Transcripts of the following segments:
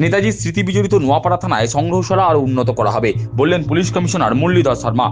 নেতাজির স্মৃতি বিজড়িত নোয়াপাড়া থানায় সংগ্রহশালা আরও উন্নত করা হবে বললেন পুলিশ কমিশনার মুরলীধর শর্মা।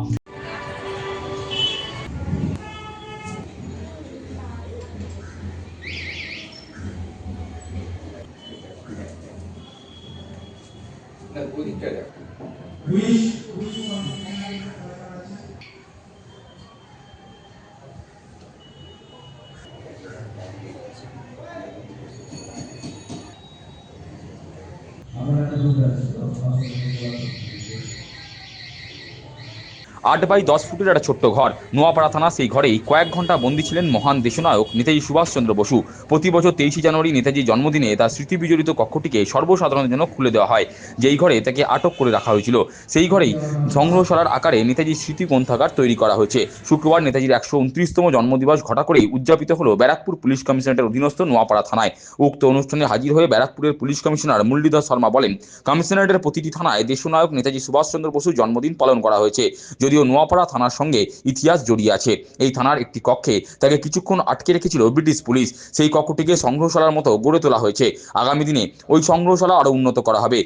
আট বাই 10 ফুটের একটা ছোট্ট ঘর, নোয়াপাড়া থানা। সেই ঘরেই কয়েক ঘন্টা বন্দী ছিলেন মহান দেশনায়ক নেতাজি সুভাষচন্দ্র বসু। প্রতি বছর 23 জানুয়ারি নেতাজির জন্মদিনে তার স্মৃতি বিজড়িত কক্ষটিকে সর্বসাধারণের জন্য খুলে দেওয়া হয়, যেই ঘরে তাকে আটক করে রাখা হয়েছিল। সেই ঘরেই সংগ্রহশালার আকারে নেতাজির স্মৃতি গ্রন্থাগার তৈরি করা হয়েছে। শুক্রবার নেতাজির 129তম জন্মদিবস ঘটা করেই উদযাপিত হলো ব্যারাকপুর পুলিশ কমিশনারের অধীনস্থ নোয়াপাড়া থানায়। উক্ত অনুষ্ঠানে হাজির হয়ে ব্যারাকপুরের পুলিশ কমিশনার মুরলীধর শর্মা বলেন, কমিশনারেটের প্রতিটি থানায় দেশনায়ক নেতাজি সুভাষচন্দ্র বসুর জন্মদিন পালন করা হয়েছে। যদিও নোয়াপাড়া থানার সঙ্গে ইতিহাস জড়িয়ে আছে। এই থানার একটি কক্ষে তাকে কিছুক্ষণ আটকে রেখেছিল ব্রিটিশ পুলিশ। সেই কক্ষটিকে সংগ্রহশালার মতো গড়ে তোলা হয়েছে। আগামী দিনে ওই সংগ্রহশালা আরো উন্নত করা হবে।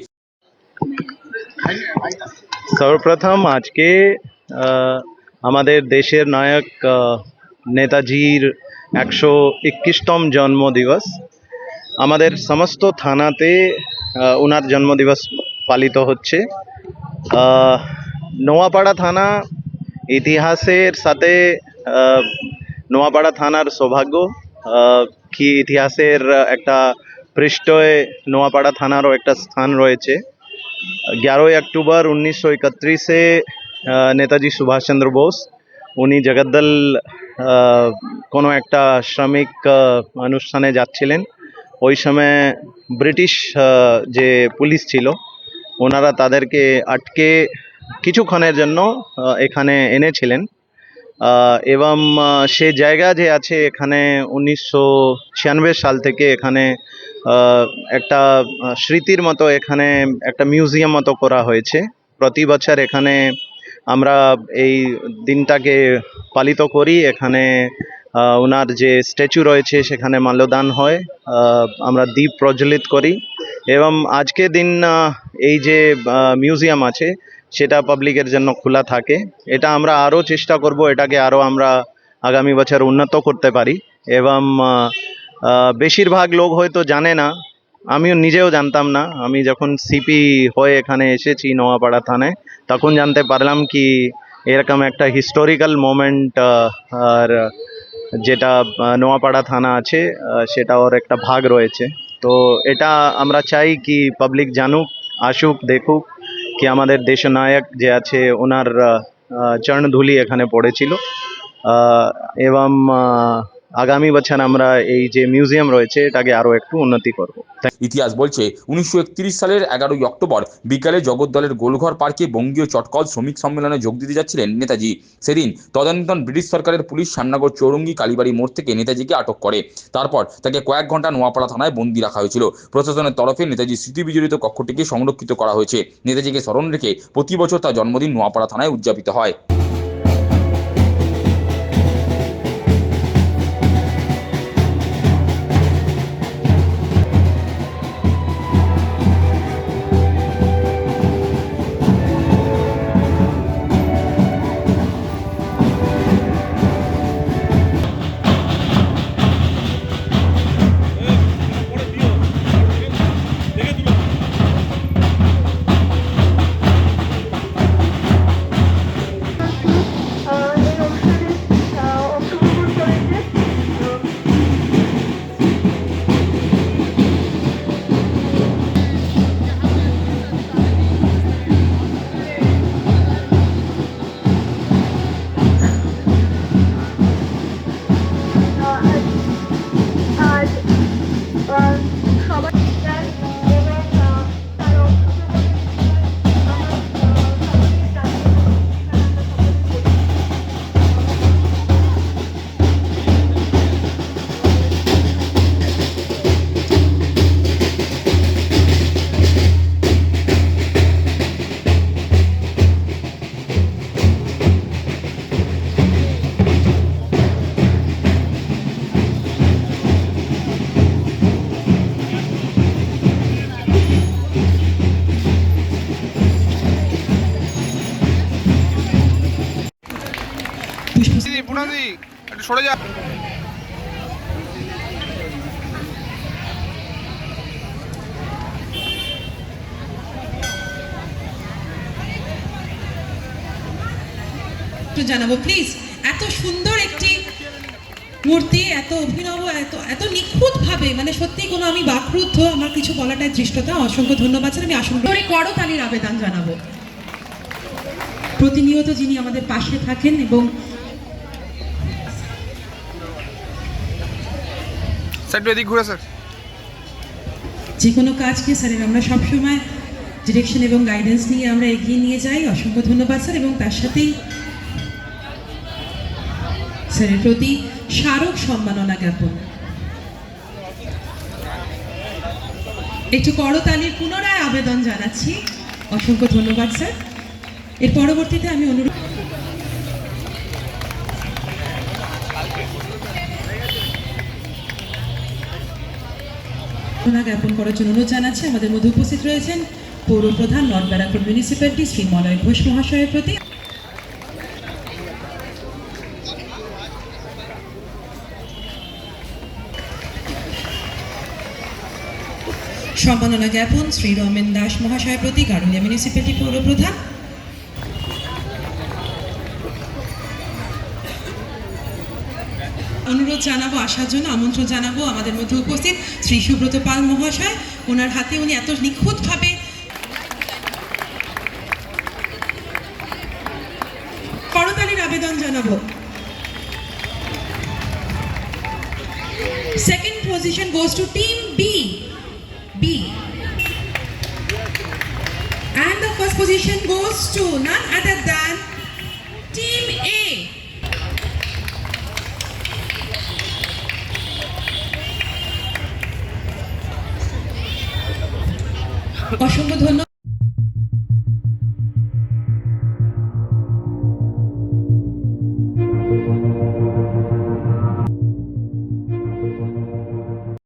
সর্বপ্রথম আজকে আমাদের দেশের নায়ক নেতাজির 121তম জন্মদিবস। আমাদের সমস্ত থানাতে ওনার জন্মদিবস পালিত হচ্ছে। নোয়াপাড়া থানা ইতিহাসের সাথে নোয়াপাড়া থানার সৌভাগ্য কি ইতিহাসের একটা পৃষ্ঠে নোয়াপাড়া থানারও একটা স্থান রয়েছে। 11 অক্টোবর 1931-এ নেতাজি সুভাষচন্দ্র বোস উনি জগদ্দল কোনো একটা শ্রমিক অনুষ্ঠানে যাচ্ছিলেন। ওই সময় ব্রিটিশ যে পুলিশ ছিল ওনারা তাদেরকে আটকে কিছুক্ষণের জন্য এখানে এনেছিলেন। এবং সে জায়গা যে আছে এখানে 1996 সাল থেকে এখানে একটা স্মৃতির মতো এখানে একটা মিউজিয়াম মতো করা হয়েছে। প্রতি বছর এখানে আমরা এই দিনটাকে পালিত করি। এখানে ওনার যে স্ট্যাচু রয়েছে সেখানে মাল্যদান হয়, আমরা দ্বীপ প্রজ্বলিত করি এবং আজকের দিন এই যে মিউজিয়াম আছে সেটা পাবলিকের জন্য খোলা থাকে। এটা আমরা আরও চেষ্টা করব, এটাকে আরও আমরা আগামী বছর উন্নত করতে পারি। এবং বেশিরভাগ লোক হয়তো জানে না, আমিও নিজেও জানতাম না। আমি যখন সিপি হয়ে এখানে এসেছি নোয়াপাড়া থানায় তখন জানতে পারলাম কি এরকম একটা হিস্টোরিক্যাল মোমেন্ট আর যেটা নোয়াপাড়া থানা আছে সেটা ওর একটা ভাগ রয়েছে। তো এটা আমরা চাই কি পাবলিক জানুক, আসুক, দেখুক কি আমাদের দেশনায়ক যে আছে ওনার চরণধুলি এখানে পড়েছিল। এবং আগামী বছর আমরা এই যে মিউজিয়াম রয়েছে এটাকে আরও একটু উন্নতি করব। ইতিহাস বলছে 1931 সালের 11ই অক্টোবর বিকালে জগদ্দলের গোলঘর পার্কে বঙ্গীয় চটকল শ্রমিক সম্মেলনে যোগ দিতে যাচ্ছিলেন নেতাজি। সেদিন তদানীন্তন ব্রিটিশ সরকারের পুলিশ শ্যামনগর চৌরঙ্গি কালীবাড়ি মোড় থেকে নেতাজিকে আটক করে। তারপর তাকে কয়েক ঘন্টা নোয়াপাড়া থানায় বন্দী রাখা হয়েছিল। প্রশাসনের তরফে নেতাজির স্মৃতি বিজড়িত কক্ষটিকে সংরক্ষিত করা হয়েছে। নেতাজিকে স্মরণ রেখে প্রতি বছর তার জন্মদিন নোয়াপাড়া থানায় উদযাপিত হয়। সরে যা। একটু জানাবো প্লিজ। এত সুন্দর একটি মূর্তি, এত অভিনব, এত নিখুঁতভাবে, মানে সত্যি কোনো আমি বাকরুদ্ধ, আমার কিছু বলাটাই ধৃষ্টতা। অসংখ্য ধন্যবাদ স্যার। আমি আসন করে করতালির আবেদন জানাবো। প্রতিনিয়ত যিনি আমাদের পাশে থাকেন এবং স্যার একটু এদিক ঘুরে স্যার। যে কোনো কাজকে স্যারের আমরা সবসময় ডিরেকশন এবং গাইডেন্স নিয়ে আমরা এগিয়ে নিয়ে যাই। অসংখ্য ধন্যবাদ স্যার। এবং তার সাথেই স্যারের প্রতি স্মারক সম্মাননা জ্ঞাপন। একটু করতালির পুনরায় আবেদন জানাচ্ছি। অসংখ্য ধন্যবাদ স্যার। এর পরবর্তীতে আমি অনুরোধ জ্ঞাপন করার জন্য অনুরোধ জানাচ্ছি। আমাদের মধ্যে উপস্থিত রয়েছেন পৌর প্রধান নর্থ ব্যারাকপুর মিউনিসিপ্যালিটি শ্রী মলয় ঘোষ মহাশয়ের প্রতি সম্মাননা জ্ঞাপন শ্রী রমেন দাস মহাশয়ের প্রতি গারুলিয়া মিউনিসিপ্যালিটি পৌর প্রধান। অনুরোধ জানাবো আসার জন্য, আমন্ত্রণ জানাবো আমাদের মধ্যে উপস্থিত শ্রী সুব্রত পাল মহাশয়। ওনার হাতে উনি এত নিখুঁতভাবে করতালির আবেদন জানাবো। Second position goes to team B. And the first position goes to none other than team A. অসংখ্য ধন্যবাদ।